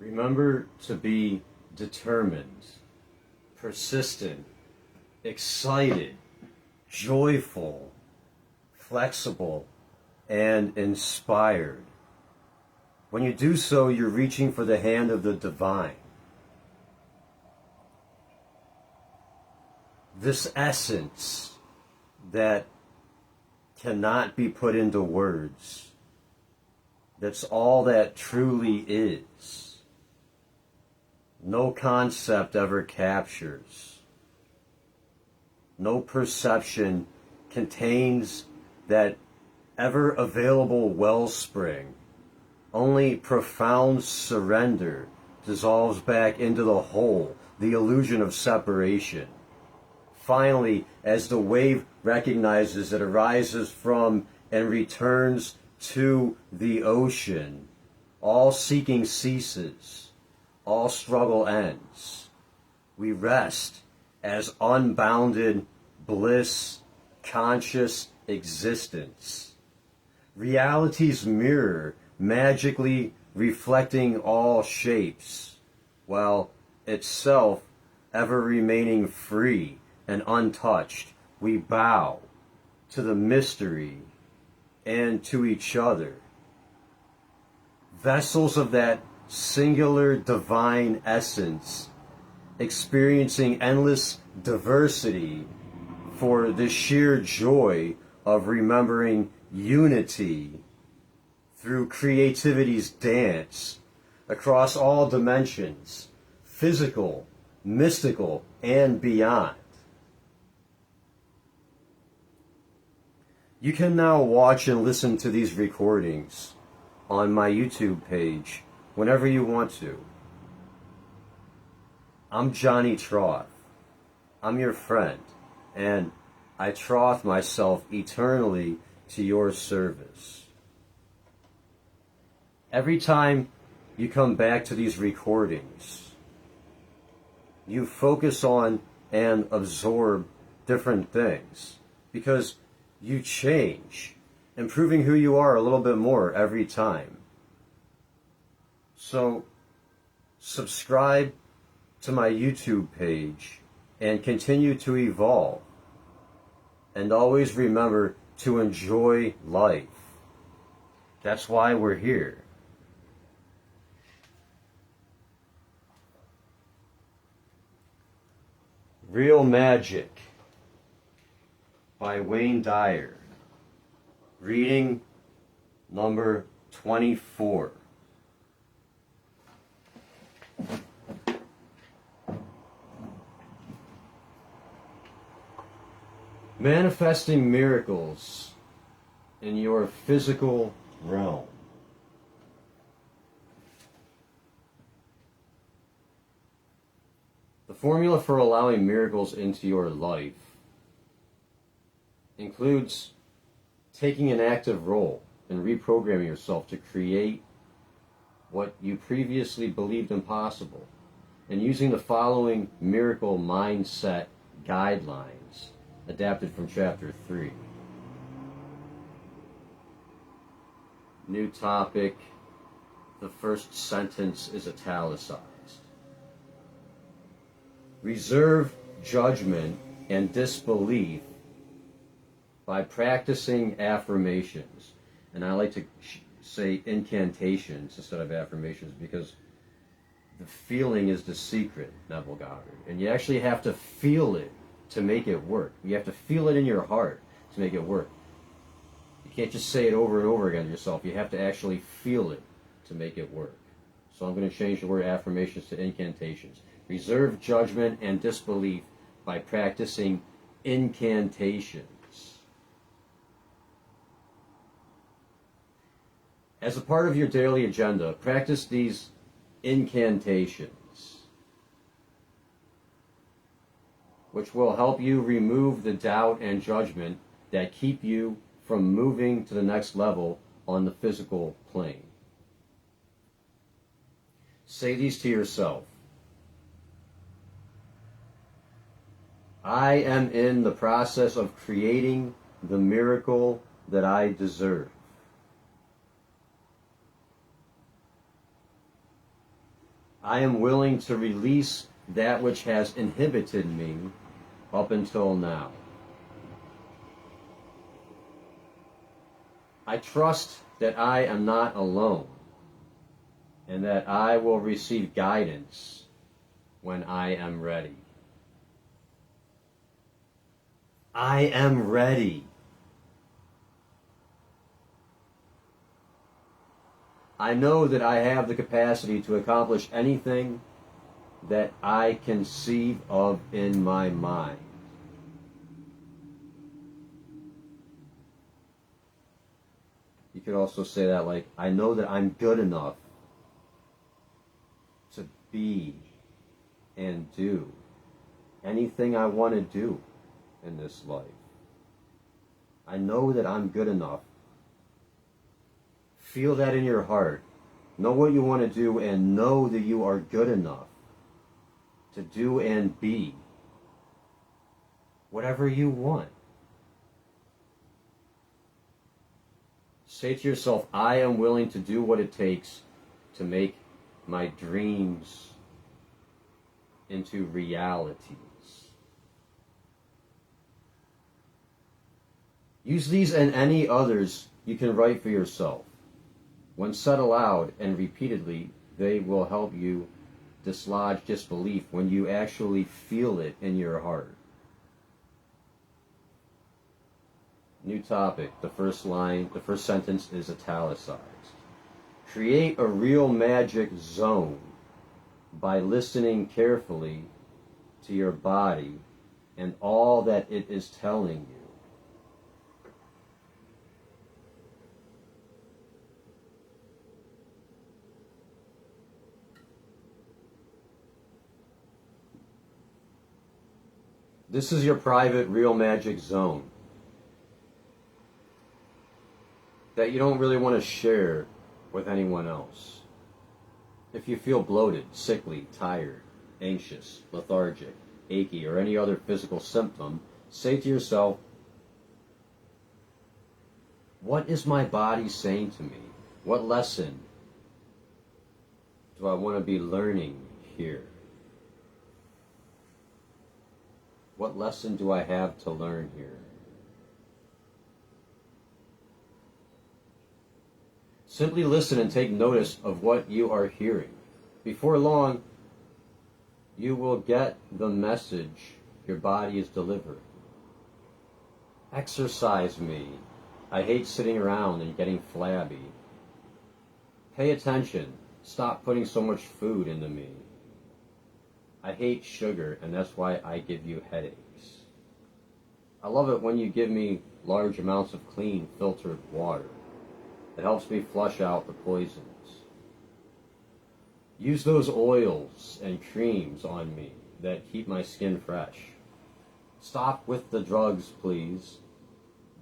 Remember to be determined, persistent, excited, joyful, flexible, and inspired. When you do so, you're reaching for the hand of the divine. This essence that cannot be put into words, that's all that truly is. No concept ever captures. No perception contains that ever available wellspring. Only profound surrender dissolves back into the whole, the illusion of separation. Finally, as the wave recognizes it arises from and returns to the ocean, all seeking ceases, all struggle ends. We rest as unbounded bliss, conscious existence. Reality's mirror magically reflecting all shapes, while itself ever remaining free and untouched. We bow to the mystery and to each other. Vessels of that singular divine essence, experiencing endless diversity for the sheer joy of remembering unity through creativity's dance across all dimensions, physical, mystical, and beyond. You can now watch and listen to these recordings on my YouTube page whenever you want to. I'm Johnny Troth. I'm your friend, and I troth myself eternally to your service. Every time you come back to these recordings, you focus on and absorb different things because you change, improving who you are a little bit more every time. So, subscribe to my YouTube page and continue to evolve. And always remember to enjoy life. That's why we're here. Real Magic by Wayne Dyer. Reading number 24. Manifesting miracles in your physical realm. The formula for allowing miracles into your life includes taking an active role in reprogramming yourself to create what you previously believed impossible, and using the following miracle mindset guidelines adapted from chapter 3. New topic. The first sentence is italicized. Reserve judgment and disbelief by practicing affirmations. And I like to say incantations instead of affirmations because the feeling is the secret, Neville Goddard. And you actually have to feel it to make it work. You have to feel it in your heart to make it work. You can't just say it over and over again to yourself. You have to actually feel it to make it work. So I'm going to change the word affirmations to incantations. Reserve judgment and disbelief by practicing incantations. As a part of your daily agenda, practice these incantations, which will help you remove the doubt and judgment that keep you from moving to the next level on the physical plane. Say these to yourself. I am in the process of creating the miracle that I deserve. I am willing to release that which has inhibited me up until now. I trust that I am not alone and that I will receive guidance when I am ready. I am ready. I know that I have the capacity to accomplish anything that I conceive of in my mind. You could also say that like, I know that I'm good enough to be and do anything I want to do in this life. I know that I'm good enough. Feel that in your heart. Know what you want to do and know that you are good enough to do and be whatever you want. Say to yourself, I am willing to do what it takes to make my dreams into realities. Use these and any others you can write for yourself. When said aloud and repeatedly, they will help you dislodge disbelief when you actually feel it in your heart. New topic. The first sentence is italicized. Create a real magic zone by listening carefully to your body and all that it is telling you. This is your private real magic zone that you don't really want to share with anyone else. If you feel bloated, sickly, tired, anxious, lethargic, achy, or any other physical symptom, say to yourself, what is my body saying to me? What lesson do I want to be learning here? What lesson do I have to learn here? Simply listen and take notice of what you are hearing. Before long, you will get the message your body is delivering. Exercise me. I hate sitting around and getting flabby. Pay attention. Stop putting so much food into me. I hate sugar, and that's why I give you headaches. I love it when you give me large amounts of clean, filtered water. It helps me flush out the poisons. Use those oils and creams on me that keep my skin fresh. Stop with the drugs, please.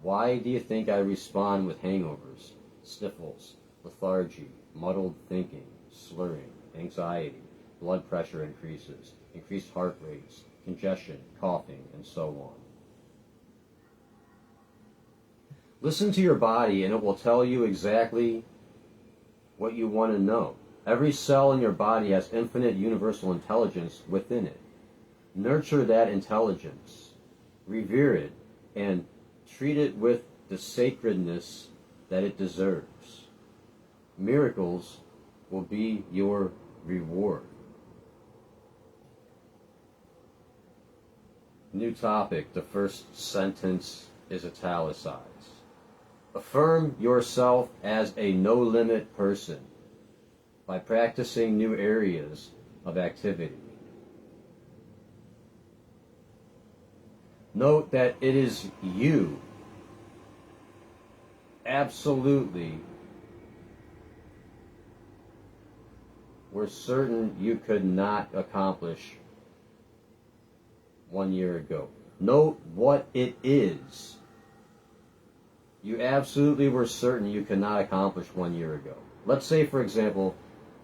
Why do you think I respond with hangovers, sniffles, lethargy, muddled thinking, slurring, anxiety, blood pressure increases, increased heart rates, congestion, coughing, and so on? Listen to your body and it will tell you exactly what you want to know. Every cell in your body has infinite universal intelligence within it. Nurture that intelligence, revere it, and treat it with the sacredness that it deserves. Miracles will be your reward. New topic. The first sentence is italicized. Affirm yourself as a no-limit person by practicing new areas of activity. Note that it is you absolutely were certain you could not accomplish 1 year ago. Note what it is you absolutely were certain you could not accomplish 1 year ago. Let's say, for example,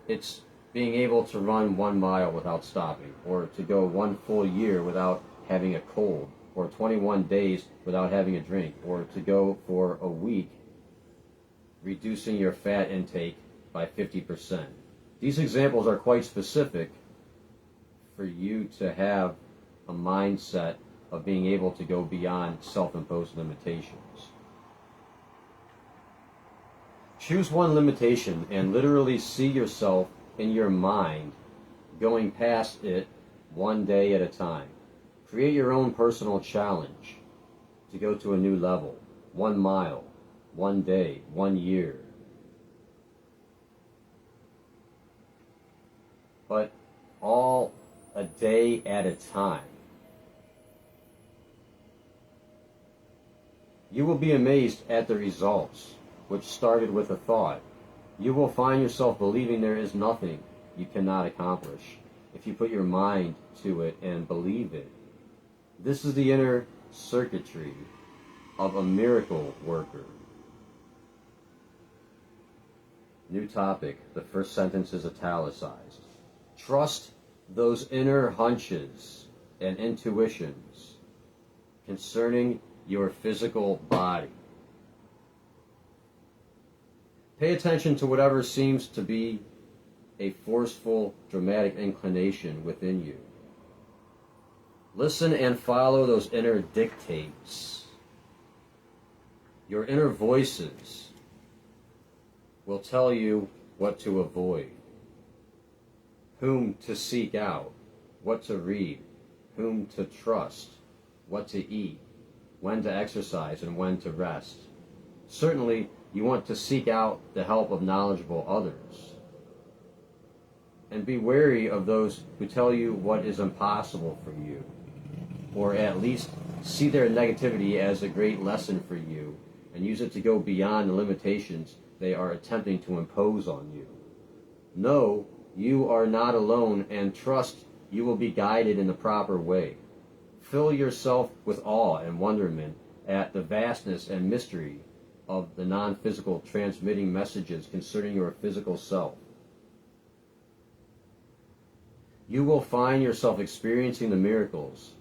it's being able to run 1 mile without stopping, or to go 1 full year without having a cold, or 21 days without having a drink, or to go for a week reducing your fat intake by 50%. These examples are quite specific for you to have a mindset of being able to go beyond self-imposed limitations. Choose one limitation and literally see yourself in your mind going past it one day at a time. Create your own personal challenge to go to a new level. 1 mile, 1 day, 1 year. But all a day at a time. You will be amazed at the results, which started with a thought. You will find yourself believing there is nothing you cannot accomplish if you put your mind to it and believe it. This is the inner circuitry of a miracle worker. New topic. The first sentence is italicized. Trust those inner hunches and intuitions concerning your physical body. Pay attention to whatever seems to be a forceful, dramatic inclination within you. Listen and follow those inner dictates. Your inner voices will tell you what to avoid, whom to seek out, what to read, whom to trust, what to eat, when to exercise, and when to rest. Certainly, you want to seek out the help of knowledgeable others. And be wary of those who tell you what is impossible for you, or at least see their negativity as a great lesson for you and use it to go beyond the limitations they are attempting to impose on you. Know you are not alone and trust you will be guided in the proper way. Fill yourself with awe and wonderment at the vastness and mystery of the non-physical transmitting messages concerning your physical self. You will find yourself experiencing the miracles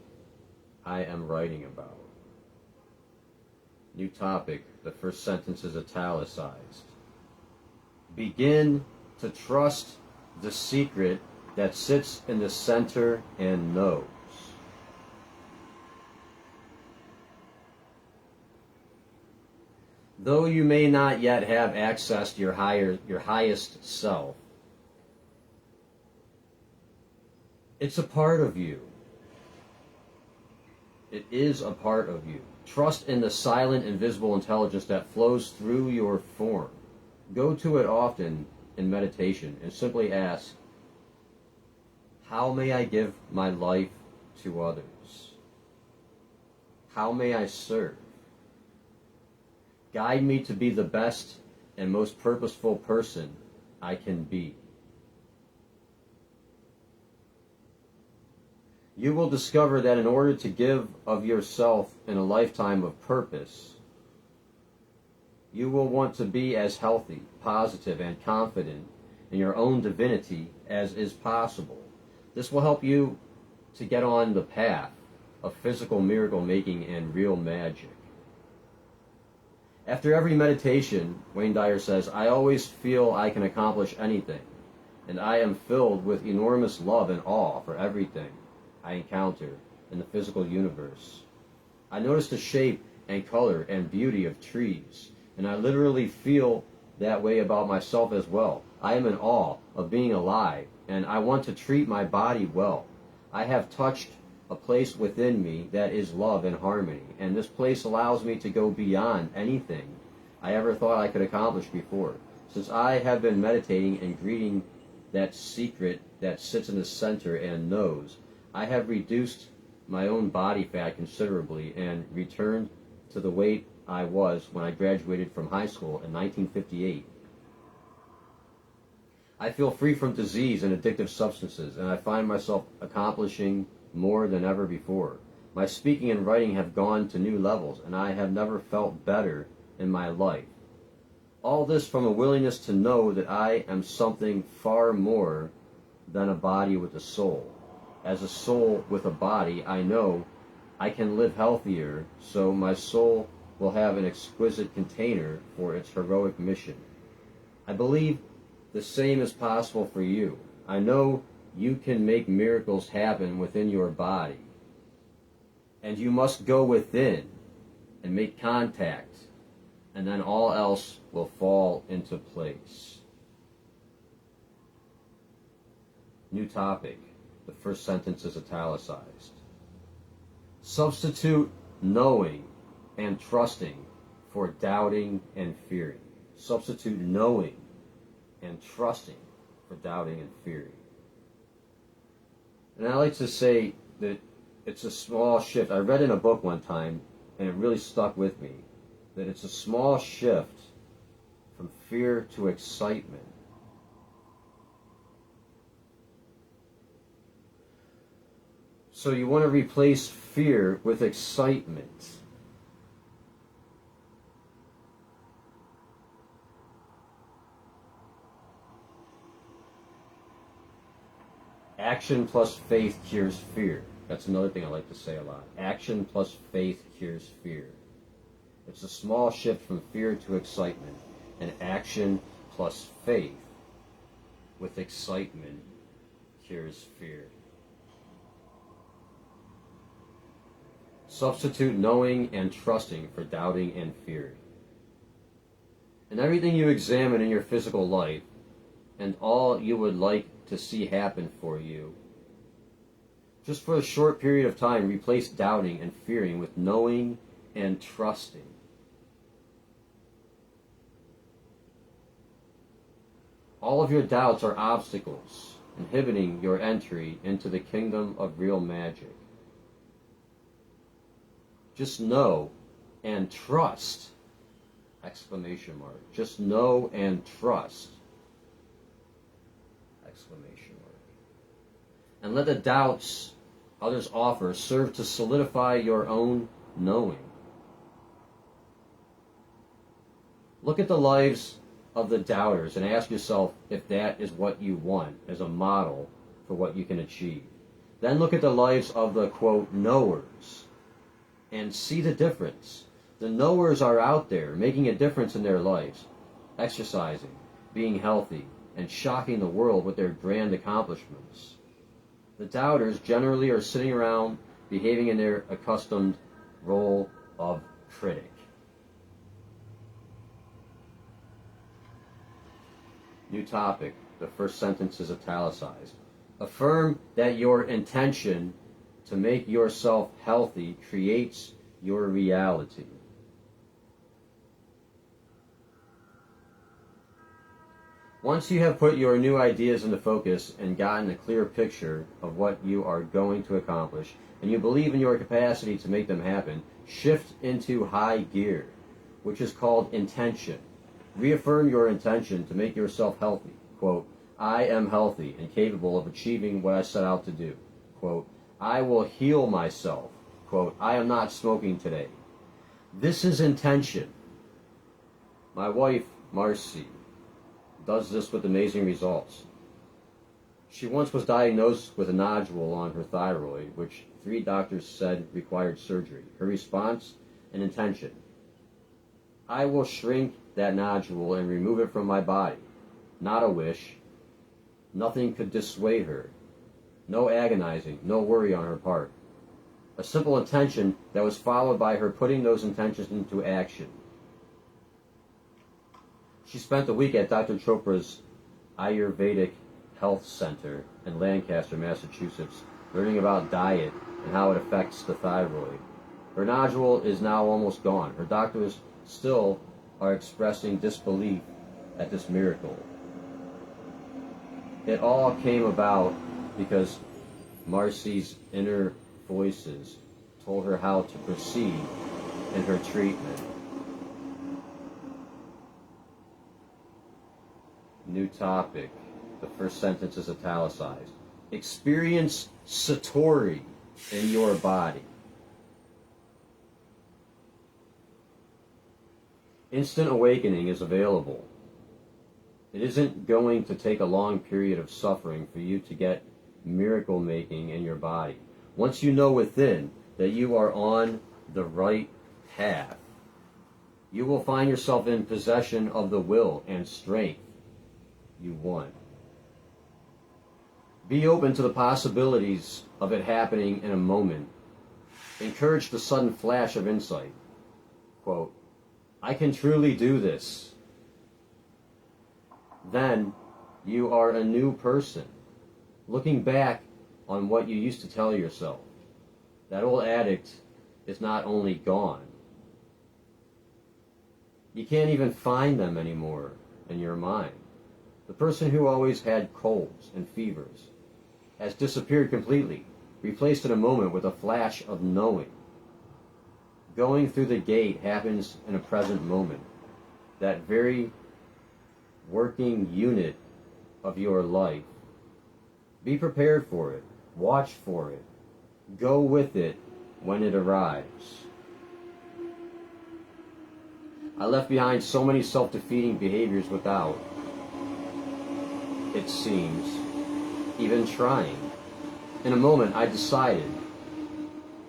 I am writing about. New topic. The first sentence is italicized. Begin to trust the secret that sits in the center and knows. Though you may not yet have access to your highest self, it's a part of you. It is a part of you. Trust in the silent, invisible intelligence that flows through your form. Go to it often in meditation and simply ask, how may I give my life to others? How may I serve? Guide me to be the best and most purposeful person I can be. You will discover that in order to give of yourself in a lifetime of purpose, you will want to be as healthy, positive, and confident in your own divinity as is possible. This will help you to get on the path of physical miracle making and real magic. After every meditation, Wayne Dyer says, I always feel I can accomplish anything, and I am filled with enormous love and awe for everything I encounter in the physical universe. I notice the shape and color and beauty of trees, and I literally feel that way about myself as well. I am in awe of being alive, and I want to treat my body well. I have touched a place within me that is love and harmony, and this place allows me to go beyond anything I ever thought I could accomplish before. Since I have been meditating and greeting that secret that sits in the center and knows, I have reduced my own body fat considerably and returned to the weight I was when I graduated from high school in 1958. I feel free from disease and addictive substances, and I find myself accomplishing more than ever before. My speaking and writing have gone to new levels, and I have never felt better in my life. All this from a willingness to know that I am something far more than a body with a soul. As a soul with a body, I know I can live healthier, so my soul will have an exquisite container for its heroic mission. I believe the same is possible for you. I know you can make miracles happen within your body. And you must go within and make contact, and then all else will fall into place. New topic. The first sentence is italicized. Substitute knowing and trusting for doubting and fearing. Substitute knowing and trusting for doubting and fearing. And I like to say that it's a small shift. I read in a book one time, and it really stuck with me, that it's a small shift from fear to excitement. So you want to replace fear with excitement. Action plus faith cures fear. That's another thing I like to say a lot. Action plus faith cures fear. It's a small shift from fear to excitement. And action plus faith with excitement cures fear. Substitute knowing and trusting for doubting and fearing. And everything you examine in your physical life, and all you would like to see happen for you, just for a short period of time, replace doubting and fearing with knowing and trusting. All of your doubts are obstacles inhibiting your entry into the kingdom of real magic. Just know and trust! Exclamation mark. Just know and trust! Exclamation mark. And let the doubts others offer serve to solidify your own knowing. Look at the lives of the doubters and ask yourself if that is what you want as a model for what you can achieve. Then look at the lives of the, quote, knowers and see the difference. The knowers are out there making a difference in their lives, exercising, being healthy, and shocking the world with their grand accomplishments. The doubters generally are sitting around behaving in their accustomed role of critic. New topic. The first sentence is italicized. Affirm that your intention to make yourself healthy creates your reality. Once you have put your new ideas into focus and gotten a clear picture of what you are going to accomplish, and you believe in your capacity to make them happen, shift into high gear, which is called intention. Reaffirm your intention to make yourself healthy. Quote, I am healthy and capable of achieving what I set out to do. Quote, I will heal myself. Quote, I am not smoking today. This is intention. My wife, Marcy, does this with amazing results. She once was diagnosed with a nodule on her thyroid, which 3 doctors said required surgery. Her response? An intention. I will shrink that nodule and remove it from my body. Not a wish. Nothing could dissuade her. No agonizing, no worry on her part. A simple intention that was followed by her putting those intentions into action. She spent a week at Dr. Chopra's Ayurvedic Health Center in Lancaster, Massachusetts, learning about diet and how it affects the thyroid. Her nodule is now almost gone. Her doctors still are expressing disbelief at this miracle. It all came about because Marcy's inner voices told her how to proceed in her treatment. New topic. The first sentence is italicized. Experience Satori in your body. Instant awakening is available. It isn't going to take a long period of suffering for you to get miracle making in your body. Once you know within that you are on the right path, you will find yourself in possession of the will and strength you want. Be open to the possibilities of it happening in a moment. Encourage the sudden flash of insight. Quote, I can truly do this. Then you are a new person, looking back on what you used to tell yourself. That old addict is not only gone, you can't even find them anymore in your mind. The person who always had colds and fevers has disappeared completely, replaced in a moment with a flash of knowing. Going through the gate happens in a present moment. That very working unit of your life. Be prepared for it. Watch for it. Go with it when it arrives. I left behind so many self-defeating behaviors without, it seems, even trying. In a moment, I decided.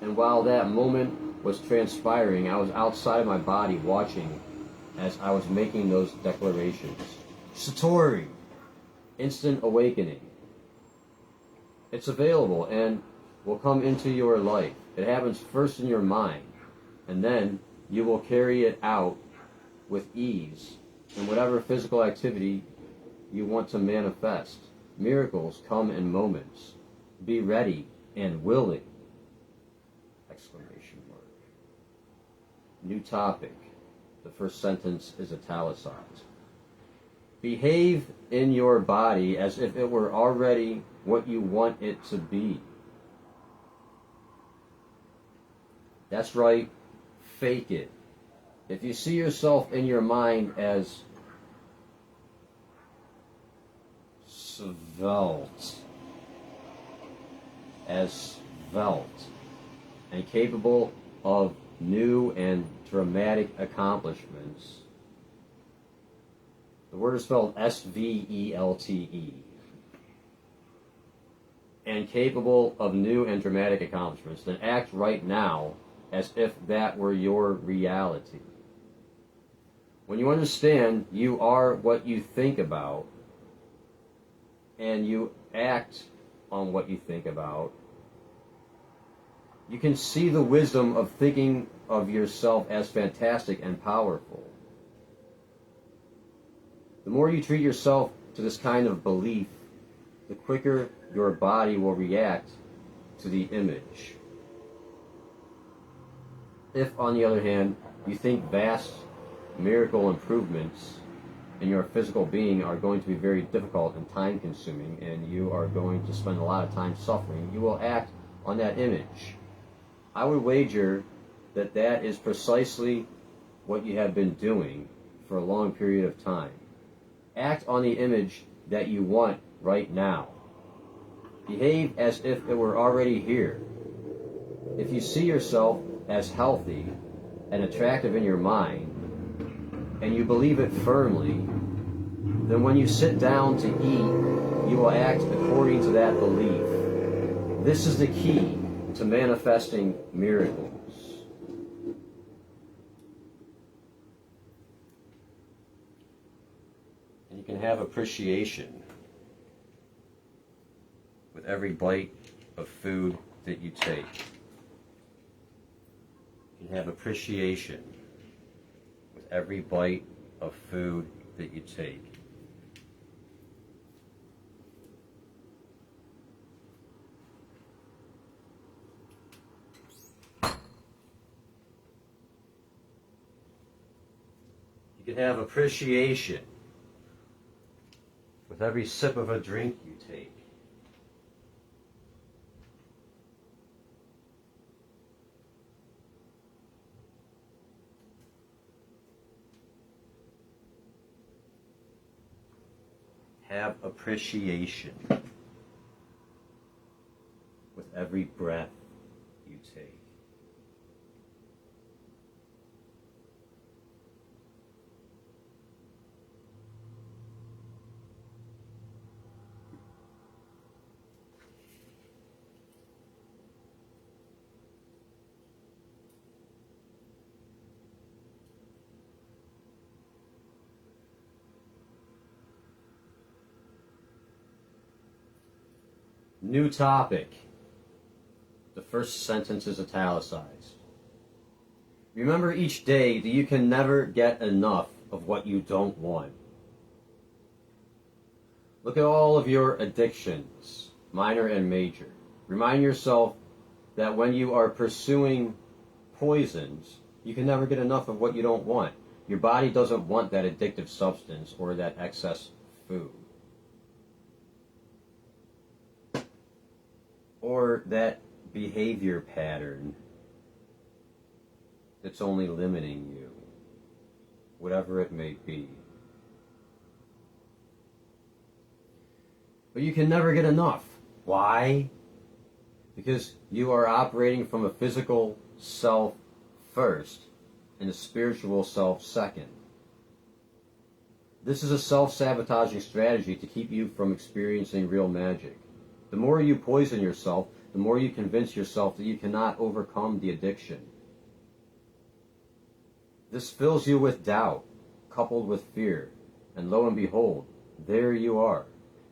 And while that moment was transpiring, I was outside of my body watching as I was making those declarations. Satori, instant awakening. It's available and will come into your life. It happens first in your mind, and then you will carry it out with ease in whatever physical activity you want to manifest. Miracles come in moments. Be ready and willing! Exclamation mark. New topic. The first sentence is italicized. Behave in your body as if it were already what you want it to be. That's right. Fake it. If you see yourself in your mind as svelte, and capable of new and dramatic accomplishments, the word is spelled S-V-E-L-T-E, and capable of new and dramatic accomplishments, then act right now as if that were your reality. When you understand you are what you think about, and you act on what you think about, you can see the wisdom of thinking of yourself as fantastic and powerful. The more you treat yourself to this kind of belief, the quicker your body will react to the image. If, on the other hand, you think vast miracle improvements in your physical being are going to be very difficult and time-consuming, and you are going to spend a lot of time suffering, you will act on that image. I would wager that that is precisely what you have been doing for a long period of time. Act on the image that you want right now. Behave as if it were already here. If you see yourself as healthy and attractive in your mind, and you believe it firmly, then when you sit down to eat, you will act according to that belief. This is the key to manifesting miracles. And you can have appreciation with every bite of food that you take. You can have appreciation with every bite of food that you take. You can have appreciation with every sip of a drink you take. Have appreciation with every breath you take. New topic. The first sentence is italicized. Remember each day that you can never get enough of what you don't want. Look at all of your addictions, minor and major. Remind yourself that when you are pursuing poisons, you can never get enough of what you don't want. Your body doesn't want that addictive substance or that excess food. Or that behavior pattern that's only limiting you, whatever it may be. But you can never get enough. Why? Because you are operating from a physical self first and a spiritual self second. This is a self-sabotaging strategy to keep you from experiencing real magic. The more you poison yourself, the more you convince yourself that you cannot overcome the addiction. This fills you with doubt, coupled with fear, and lo and behold, there you are,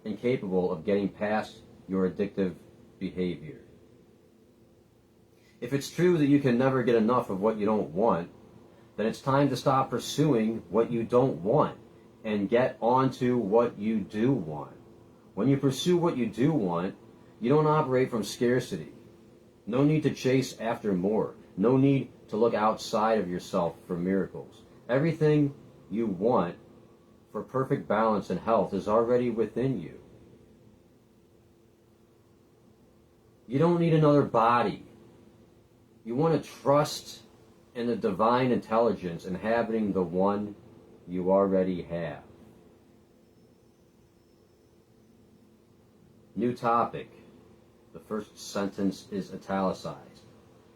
incapable of getting past your addictive behavior. If it's true that you can never get enough of what you don't want, then it's time to stop pursuing what you don't want and get onto what you do want. When you pursue what you do want, you don't operate from scarcity. No need to chase after more. No need to look outside of yourself for miracles. Everything you want for perfect balance and health is already within you. You don't need another body. You want to trust in the divine intelligence inhabiting the one you already have. New topic. The first sentence is italicized.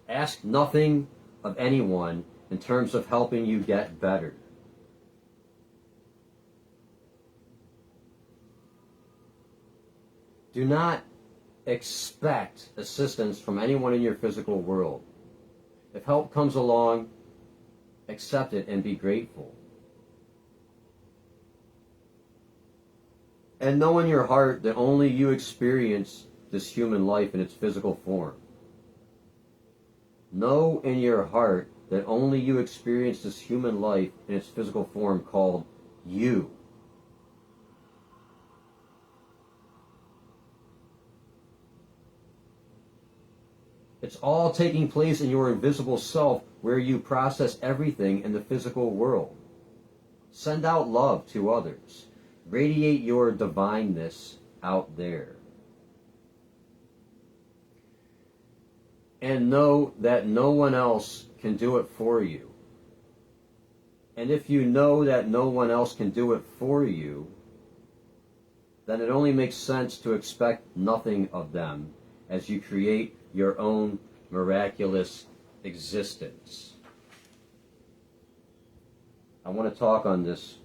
Ask nothing of anyone in terms of helping you get better. Do not expect assistance from anyone in your physical world. If help comes along, accept it and be grateful. And know in your heart that only you experience this human life in its physical form. Know in your heart that only you experience this human life in its physical form called you. It's all taking place in your invisible self where you process everything in the physical world. Send out love to others. Radiate your divineness out there. And know that no one else can do it for you. And if you know that no one else can do it for you, then it only makes sense to expect nothing of them as you create your own miraculous existence. I want to talk on this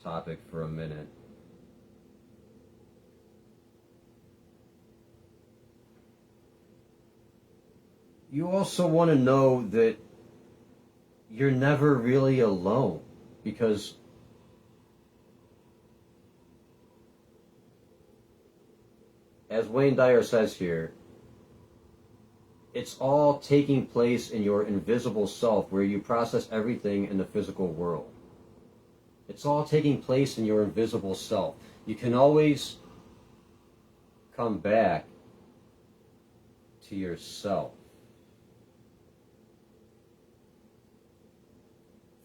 topic for a minute. You also want to know that you're never really alone, because as Wayne Dyer says here, it's all taking place in your invisible self where you process everything in the physical world. It's all taking place in your invisible self. You can always come back to yourself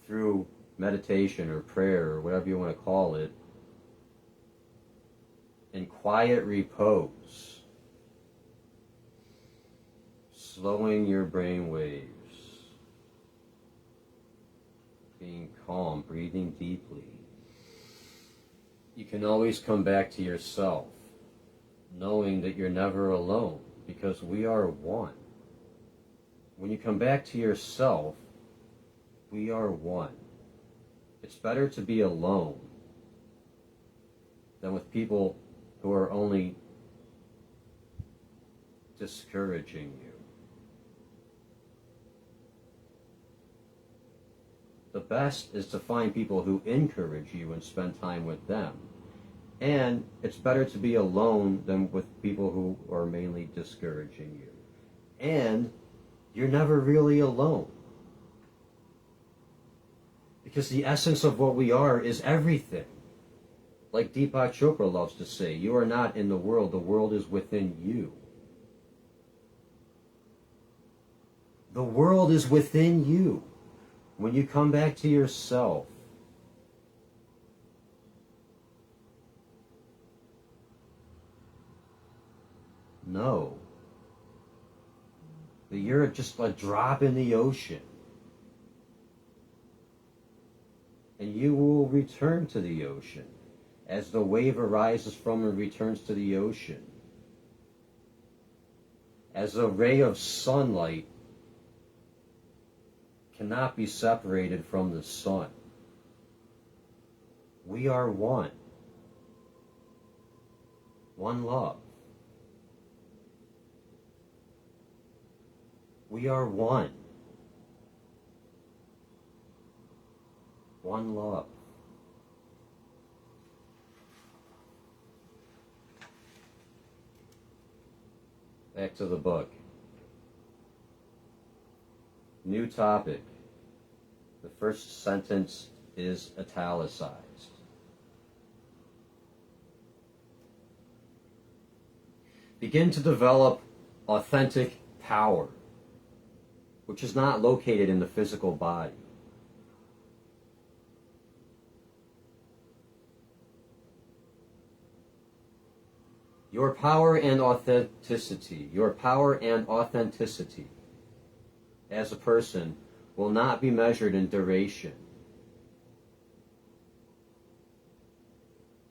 through meditation or prayer or whatever you want to call it, in quiet repose, slowing your brain waves, being calm, breathing deeply. You can always come back to yourself, knowing that you're never alone, because we are one. When you come back to yourself, we are one. It's better to be alone than with people who are only discouraging you. The best is to find people who encourage you and spend time with them. And it's better to be alone than with people who are mainly discouraging you. And you're never really alone. Because the essence of what we are is everything. Like Deepak Chopra loves to say, you are not in the world is within you. The world is within you. When you come back to yourself, know that you're just a drop in the ocean. And you will return to the ocean as the wave arises from and returns to the ocean. As a ray of sunlight cannot be separated from the sun. We are one. One love. We are one. One love. Back to the book. New topic. The first sentence is italicized. Begin to develop authentic power, which is not located in the physical body. Your power and authenticity as a person will not be measured in duration,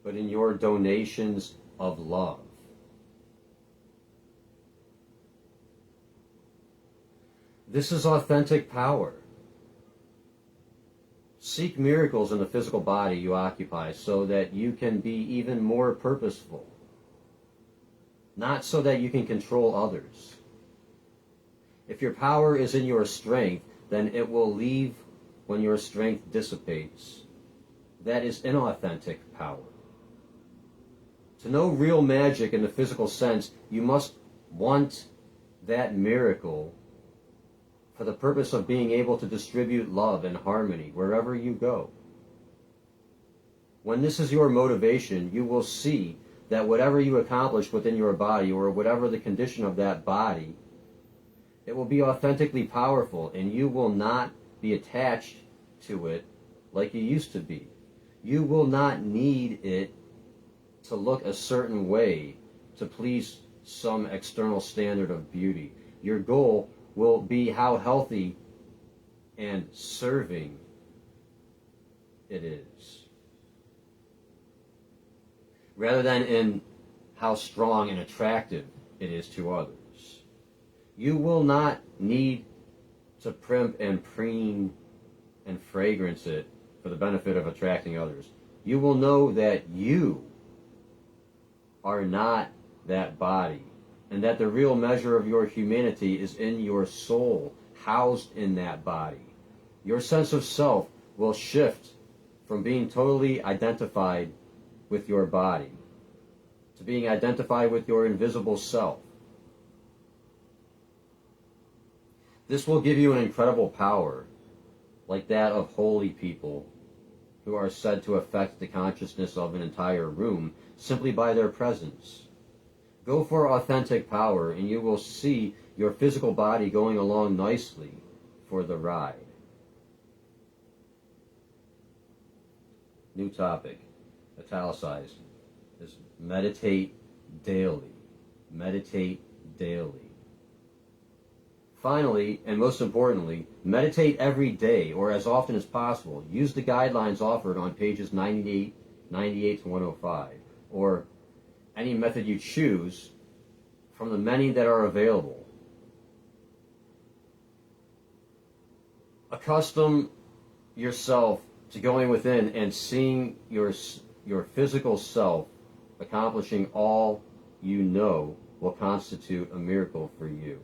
but in your donations of love. This is authentic power. Seek miracles in the physical body you occupy so that you can be even more purposeful. Not so that you can control others. If your power is in your strength, then it will leave when your strength dissipates. That is inauthentic power. To know real magic in the physical sense, you must want that miracle for the purpose of being able to distribute love and harmony wherever you go. When this is your motivation, you will see that whatever you accomplish within your body, or whatever the condition of that body, it will be authentically powerful, and you will not be attached to it like you used to be. You will not need it to look a certain way to please some external standard of beauty. Your goal will be how healthy and serving it is, rather than in how strong and attractive it is to others. You will not need to primp and preen and fragrance it for the benefit of attracting others. You will know that you are not that body, and that the real measure of your humanity is in your soul, housed in that body. Your sense of self will shift from being totally identified with your body to being identified with your invisible self. This will give you an incredible power, like that of holy people who are said to affect the consciousness of an entire room simply by their presence. Go for authentic power, and you will see your physical body going along nicely for the ride. New topic, italicized, is meditate daily. Meditate daily. Finally, and most importantly, meditate every day, or as often as possible. Use the guidelines offered on pages 98 to 105, or any method you choose from the many that are available. Accustom yourself to going within and seeing your physical self accomplishing all you know will constitute a miracle for you.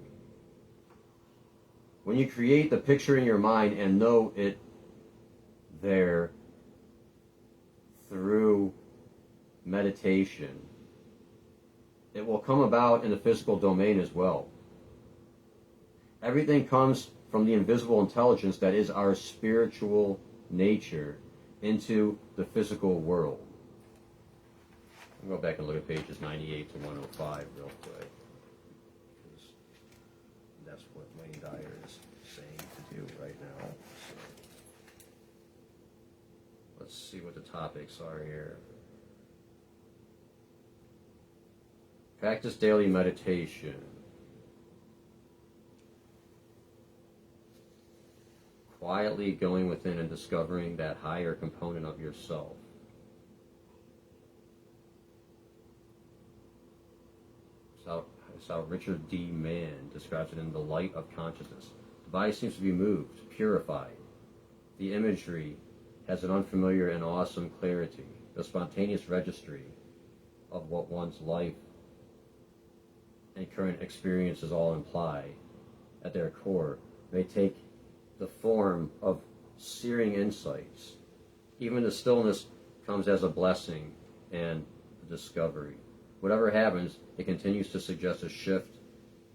When you create the picture in your mind and know it there through meditation, it will come about in the physical domain as well. Everything comes from the invisible intelligence that is our spiritual nature into the physical world. I'll go back and look at pages 98 to 105 real quick, because that's what Wayne Dyer is saying to do right now. So, let's see what the topics are here. Practice daily meditation. Quietly going within and discovering that higher component of yourself. It's how Richard D. Mann describes it in The Light of Consciousness. The body seems to be moved, purified. The imagery has an unfamiliar and awesome clarity. The spontaneous registry of what one's life and current experiences all imply at their core may take the form of searing insights. Even the stillness comes as a blessing and a discovery. Whatever happens, it continues to suggest a shift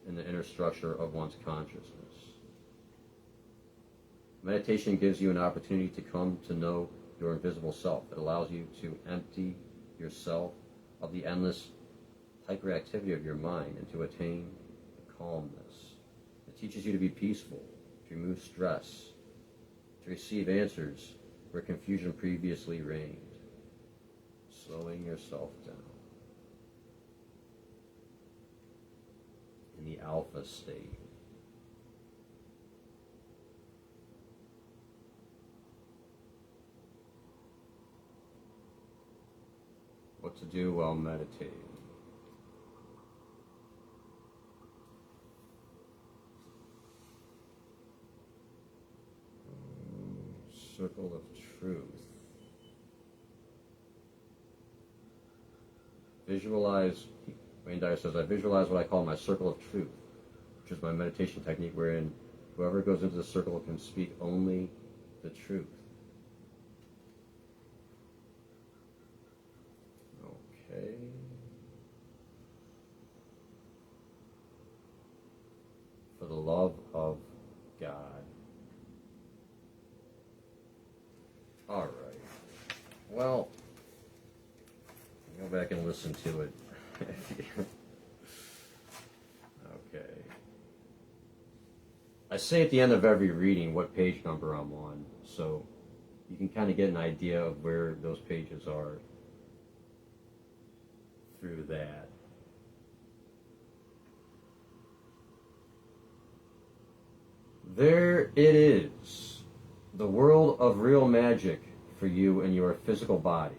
in the inner structure of one's consciousness. Meditation gives you an opportunity to come to know your invisible self. It allows you to empty yourself of the endless hyperactivity of your mind and to attain calmness. It teaches you to be peaceful, to remove stress, to receive answers where confusion previously reigned, slowing yourself down. In the alpha state. What to do while meditating. Circle of truth. Visualize, Wayne Dyer says, I visualize what I call my circle of truth, which is my meditation technique wherein whoever goes into the circle can speak only the truth. Okay. For the love of God. All right. Well, go back and listen to it. Okay. I say at the end of every reading what page number I'm on, so you can kind of get an idea of where those pages are through that. There it is, the world of real magic for you and your physical body.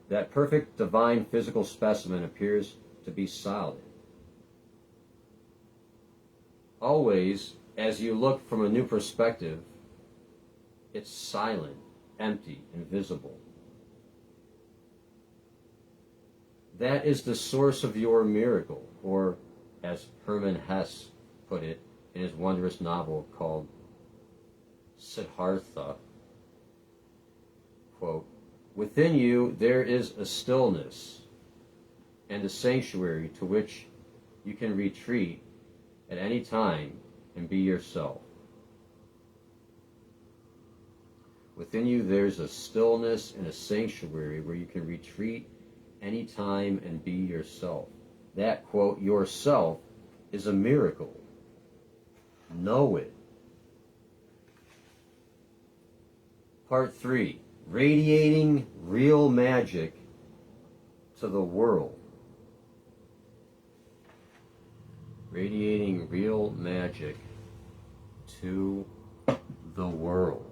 That perfect divine physical specimen appears to be solid. Always, as you look from a new perspective, it's silent, empty, invisible. That is the source of your miracle, or as Hermann Hesse put it in his wondrous novel called Siddhartha, quote, within you there is a stillness and a sanctuary to which you can retreat at any time and be yourself. Within you there's a stillness and a sanctuary where you can retreat anytime and be yourself. That, quote, yourself is a miracle. Know it. Part 3. Radiating real magic to the world. Radiating real magic to the world.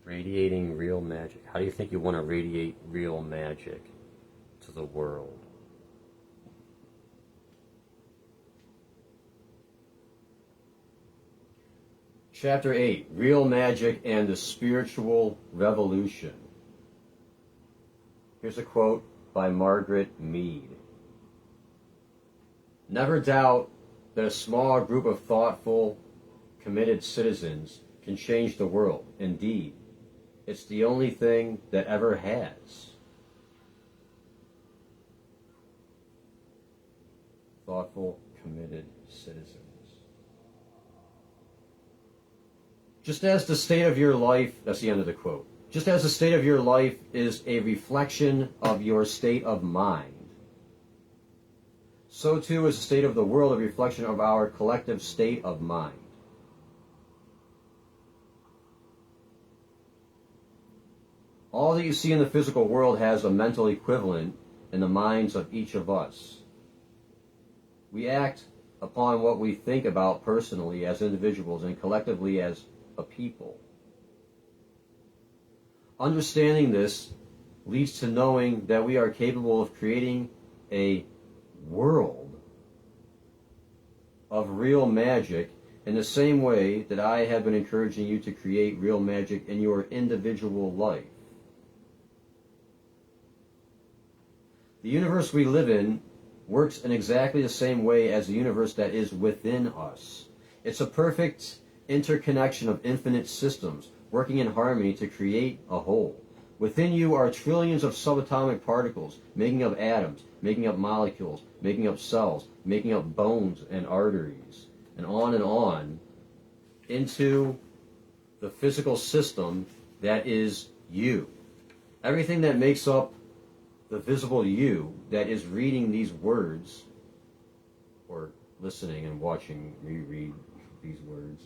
Radiating real magic. How do you think you want to radiate real magic to the world? Chapter 8, Real Magic and the Spiritual Revolution. Here's a quote by Margaret Mead. Never doubt that a small group of thoughtful, committed citizens can change the world. Indeed, it's the only thing that ever has. Thoughtful, committed citizens. Just as the state of your life, that's the end of the quote. Just as the state of your life is a reflection of your state of mind, so too is the state of the world a reflection of our collective state of mind. All that you see in the physical world has a mental equivalent in the minds of each of us. We act upon what we think about personally as individuals and collectively as a people. Understanding this leads to knowing that we are capable of creating a world of real magic in the same way that I have been encouraging you to create real magic in your individual life. The universe we live in works in exactly the same way as the universe that is within us. It's a perfect interconnection of infinite systems working in harmony to create a whole. Within you are trillions of subatomic particles making up atoms, making up molecules, making up cells, making up bones and arteries, and on into the physical system that is you. Everything that makes up the visible you that is reading these words, or listening and watching me read these words,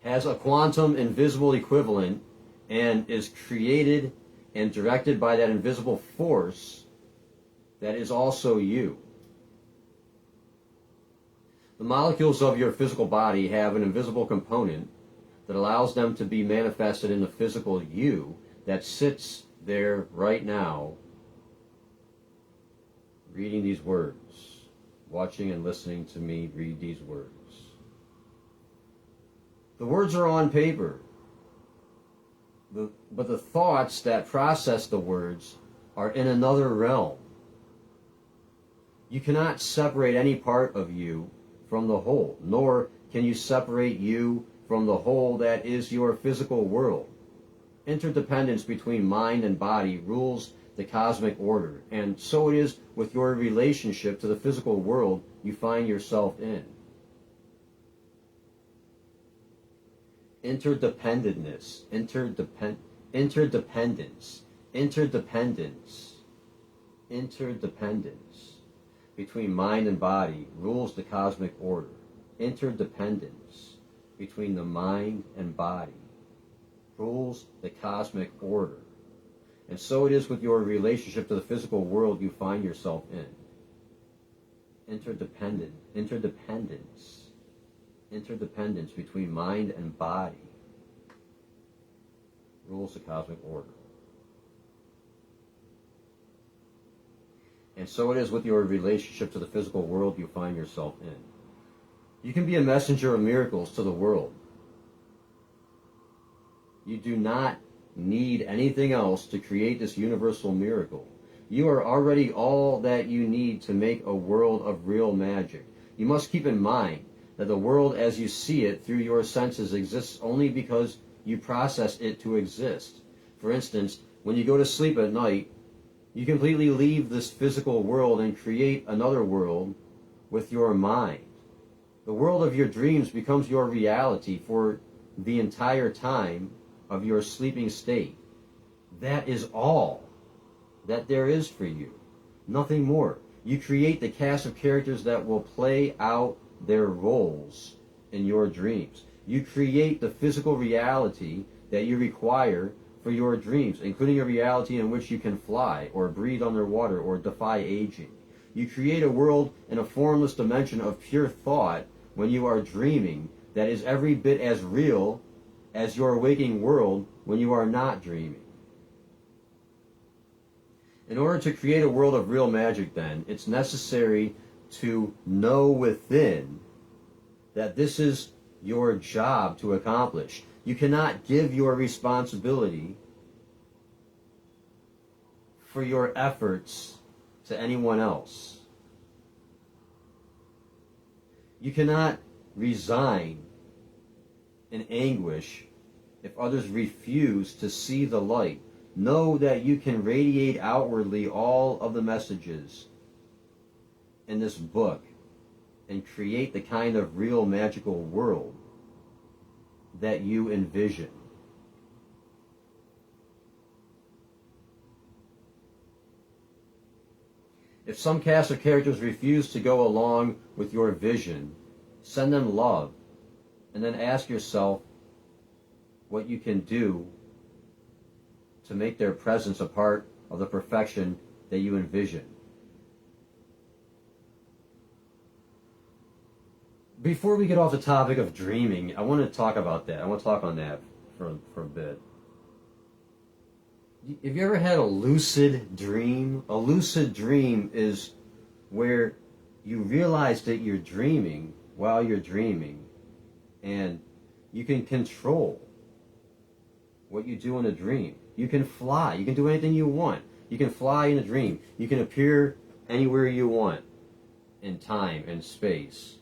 has a quantum invisible equivalent and is created and directed by that invisible force that is also you. The molecules of your physical body have an invisible component that allows them to be manifested in the physical you that sits there right now reading these words, watching and listening to me read these words. The words are on paper, but the thoughts that process the words are in another realm. You cannot separate any part of you from the whole, nor can you separate you from the whole that is your physical world. Interdependence between mind and body rules the cosmic order, and so it is with your relationship to the physical world you find yourself in. Interdependence between mind and body rules the cosmic order. Interdependence between the mind and body rules the cosmic order. And so it is with your relationship to the physical world you find yourself in. Interdependence between mind and body rules the cosmic order. And so it is with your relationship to the physical world you find yourself in. You can be a messenger of miracles to the world. You do not need anything else to create this universal miracle. You are already all that you need to make a world of real magic. You must keep in mind that the world as you see it through your senses exists only because you process it to exist. For instance, when you go to sleep at night, you completely leave this physical world and create another world with your mind. The world of your dreams becomes your reality for the entire time of your sleeping state. That is all that there is for you. Nothing more. You create the cast of characters that will play out their roles in your dreams. You create the physical reality that you require for your dreams, including a reality in which you can fly, or breathe underwater, or defy aging. You create a world in a formless dimension of pure thought when you are dreaming that is every bit as real as your waking world when you are not dreaming. In order to create a world of real magic, then, it's necessary to know within that this is your job to accomplish. You cannot give your responsibility for your efforts to anyone else. You cannot resign in anguish if others refuse to see the light. Know that you can radiate outwardly all of the messages in this book and create the kind of real magical world that you envision. If some cast of characters refuse to go along with your vision, send them love, and then ask yourself what you can do to make their presence a part of the perfection that you envision. Before we get off the topic of dreaming, I want to talk about that. I want to talk on that for a bit. Have you ever had a lucid dream? A lucid dream is where you realize that you're dreaming while you're dreaming, and you can control what you do in a dream. You can fly. You can do anything you want. You can fly in a dream. You can appear anywhere you want in time and space.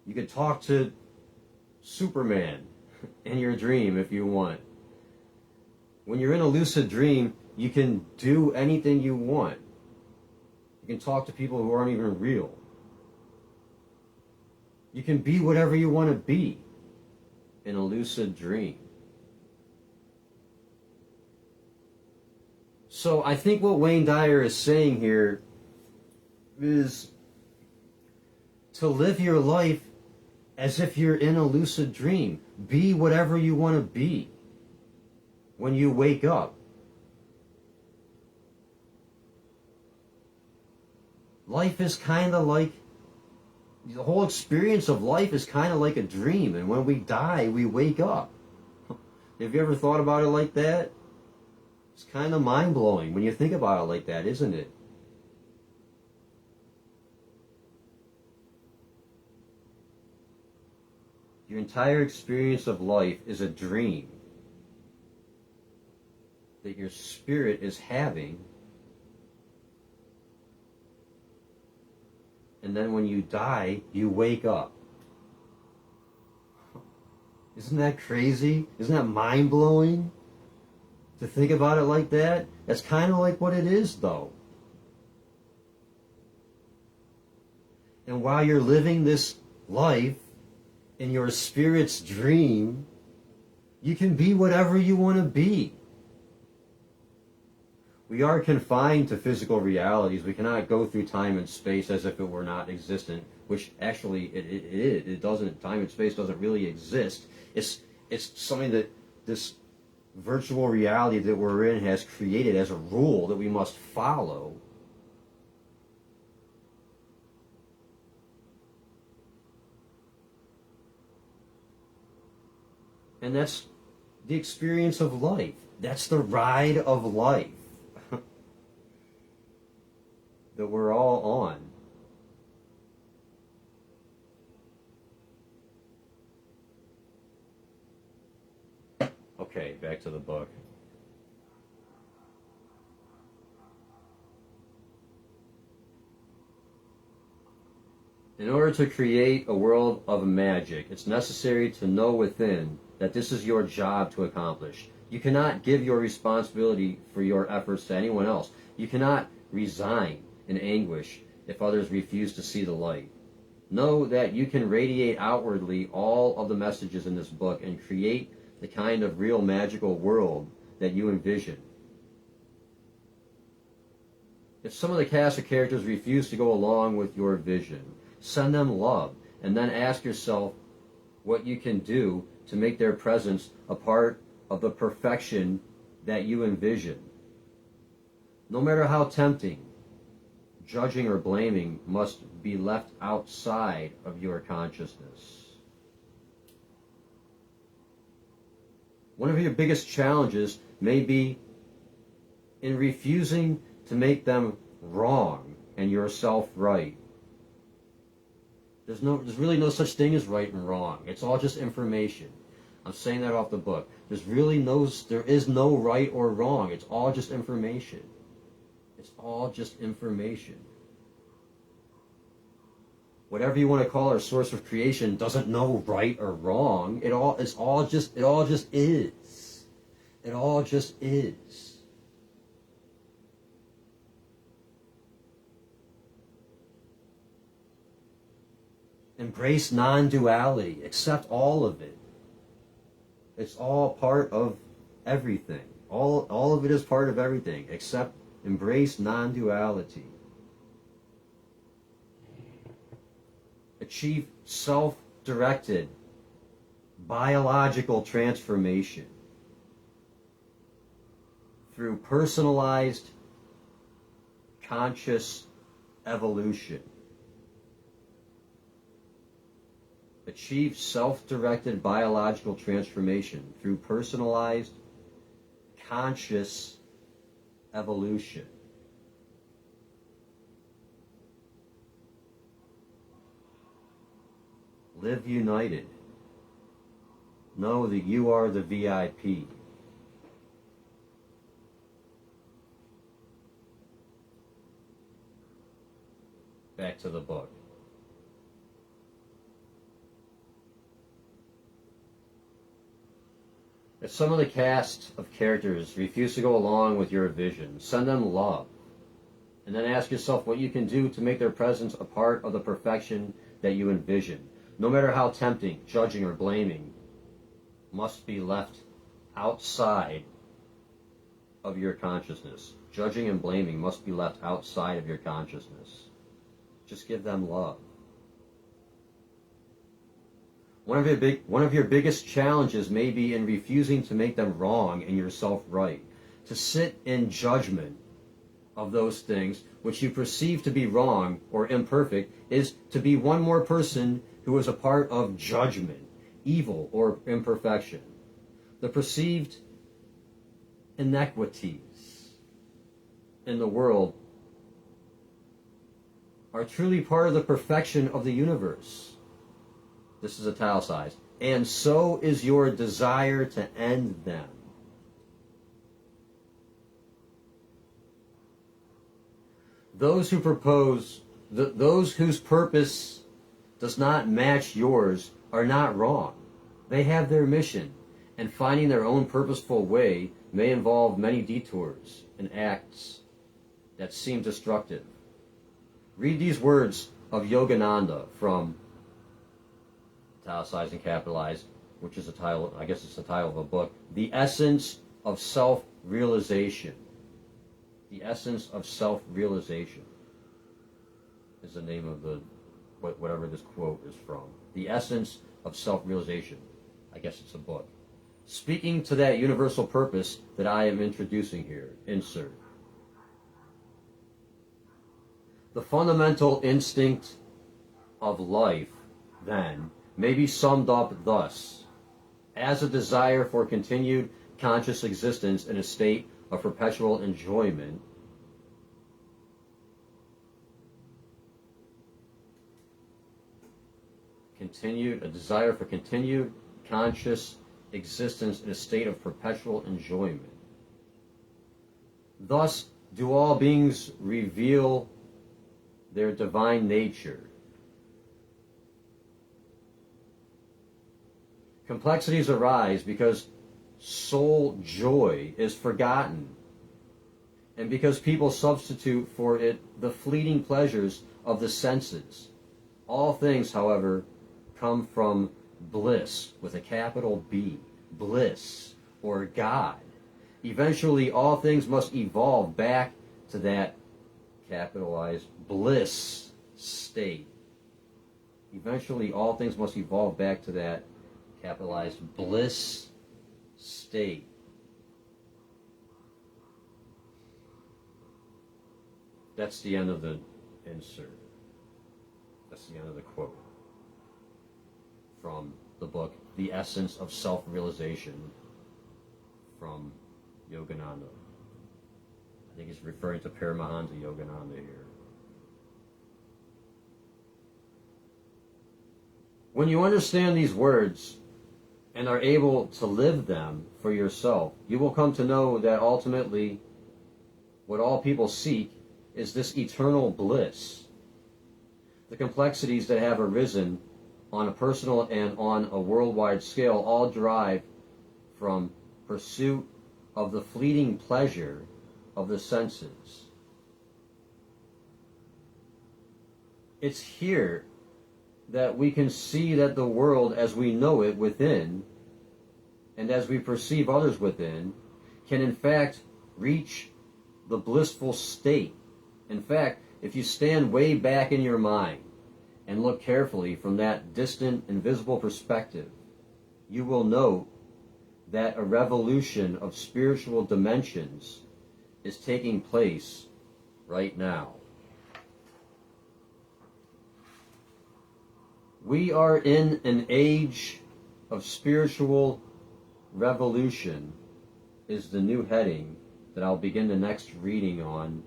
You can talk to Superman in your dream if you want. When you're in a lucid dream, you can do anything you want. You can talk to people who aren't even real. You can be whatever you want to be in a lucid dream. So I think what Wayne Dyer is saying here is to live your life as if you're in a lucid dream. Be whatever you want to be when you wake up. Life is kind of like, the whole experience of life is kind of like a dream, and when we die, we wake up. Have you ever thought about it like that? It's kind of mind-blowing when you think about it like that, isn't it? Your entire experience of life is a dream that your spirit is having, and then when you die, you wake up. Isn't that crazy? Isn't that mind-blowing to think about it like that? That's kind of like what it is, though. And while you're living this life in your spirit's dream, you can be whatever you want to be. We are confined to physical realities. We cannot go through time and space as if it were not existent, which actually it is. It doesn't. Time and space doesn't really exist. It's something that this virtual reality that we're in has created as a rule that we must follow. And that's the experience of life. That's the ride of life that we're all on. Okay, back to the book. In order to create a world of magic, it's necessary to know within that this is your job to accomplish. You cannot give your responsibility for your efforts to anyone else. You cannot resign in anguish if others refuse to see the light. Know that you can radiate outwardly all of the messages in this book and create the kind of real magical world that you envision. If some of the cast of characters refuse to go along with your vision, send them love, and then ask yourself what you can do to make their presence a part of the perfection that you envision. No matter how tempting, judging or blaming must be left outside of your consciousness. One of your biggest challenges may be in refusing to make them wrong and yourself right. There's really no such thing as right and wrong. It's all just information. I'm saying that off the book. There is no right or wrong. It's all just information. It's all just information. whatever you want to call our source of creation, doesn't know right or wrong. It all just is. It all just is. Embrace non-duality. Accept all of it. It's all part of everything. All of it is part of everything. Embrace non-duality. Achieve self-directed biological transformation through personalized conscious evolution. Achieve self-directed biological transformation through personalized conscious evolution. Live united. Know that you are the VIP. Back to the book. If some of the cast of characters refuse to go along with your vision, send them love. And then ask yourself what you can do to make their presence a part of the perfection that you envision. No matter how tempting, judging or blaming must be left outside of your consciousness. Judging and blaming must be left outside of your consciousness. Just give them love. One of your biggest challenges may be in refusing to make them wrong and yourself right. To sit in judgment of those things which you perceive to be wrong or imperfect is to be one more person who is a part of judgment, evil, or imperfection. The perceived inequities in the world are truly part of the perfection of the universe. This is italicized. And so is your desire to end them. Those whose purpose does not match yours are not wrong. They have their mission, and finding their own purposeful way may involve many detours and acts that seem destructive. Read these words of Yogananda from italicized and capitalized, which is a title, I guess it's the title of a book, The Essence of Self-Realization. The Essence of Self-Realization is the name of the whatever this quote is from. The Essence of Self-Realization. I guess it's a book. Speaking to that universal purpose that I am introducing here, insert. The fundamental instinct of life, then, may be summed up thus: as a desire for continued conscious existence in a state of perpetual enjoyment, a desire for continued conscious existence in a state of perpetual enjoyment. Thus do all beings reveal their divine nature. Complexities arise because soul joy is forgotten, and because people substitute for it the fleeting pleasures of the senses. All things, however, come from bliss, with a capital B, bliss, or God. Eventually, all things must evolve back to that capitalized bliss state. Eventually, all things must evolve back to that capitalized bliss state. That's the end of the insert. That's the end of the quote from the book, The Essence of Self-Realization, from Yogananda. I think he's referring to Paramahansa Yogananda here. When you understand these words and are able to live them for yourself, you will come to know that ultimately what all people seek is this eternal bliss. The complexities that have arisen on a personal and on a worldwide scale all derive from pursuit of the fleeting pleasure of the senses. It's here that we can see that the world as we know it within, and as we perceive others within, can in fact reach the blissful state. In fact, if you stand way back in your mind and look carefully from that distant, invisible perspective, you will note that a revolution of spiritual dimensions is taking place right now. We are in an age of spiritual revolution is the new heading that I'll begin the next reading on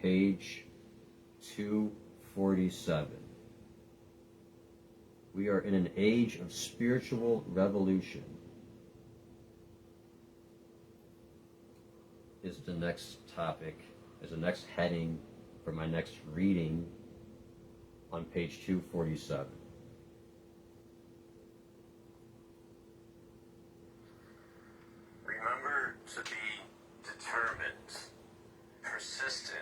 page 247. We are in an age of spiritual revolution is the next topic, is the next heading for my next reading on page 247. Remember to be determined, persistent,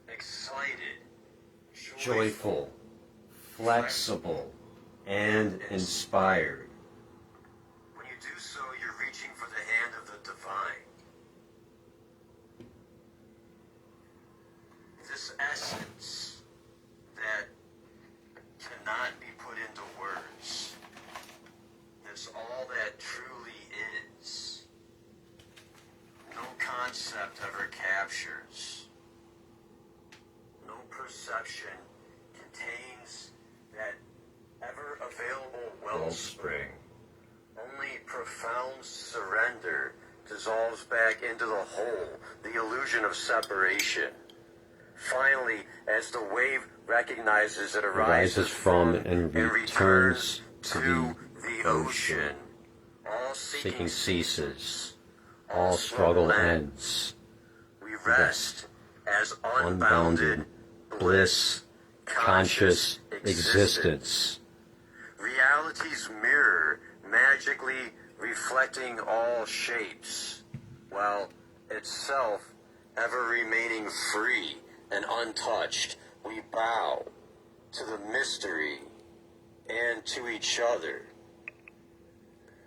excited, Joyful, flexible, and inspired. When you do so, you're reaching for the hand of the divine. This essence that cannot be put into words. That's all that truly is. No concept ever captures. No perception contains that ever available wellspring. Only profound surrender dissolves back into the whole, the illusion of separation. Finally, as the wave recognizes it arises from and returns to the ocean, all seeking ceases, all struggle ends. We rest as unbounded bliss, conscious existence. Reality's mirror magically reflecting all shapes, while itself ever remaining free and untouched. We bow to the mystery and to each other.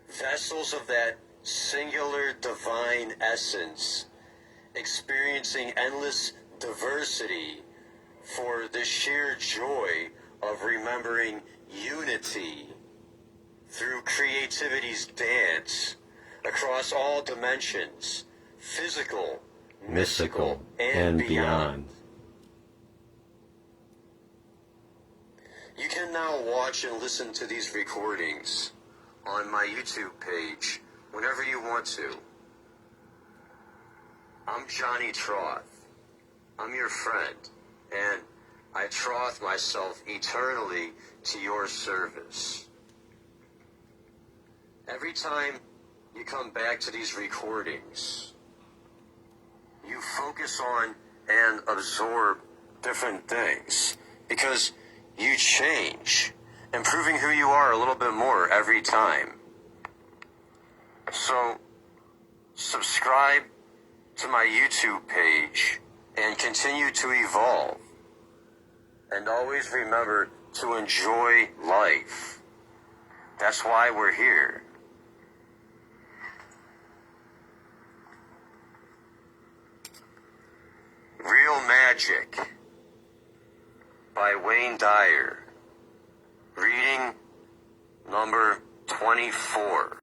Vessels of that singular divine essence, experiencing endless diversity for the sheer joy of remembering unity through creativity's dance across all dimensions, physical, mystical, and beyond. You can now watch and listen to these recordings on my YouTube page whenever you want to. I'm Johnny Troth. I'm your friend, and I troth myself eternally to your service. Every time you come back to these recordings, you focus on and absorb different things because you change, improving who you are a little bit more every time. So, subscribe to my YouTube page and continue to evolve. And always remember to enjoy life. That's why we're here. Real Magic by Wayne Dyer. Reading number 24.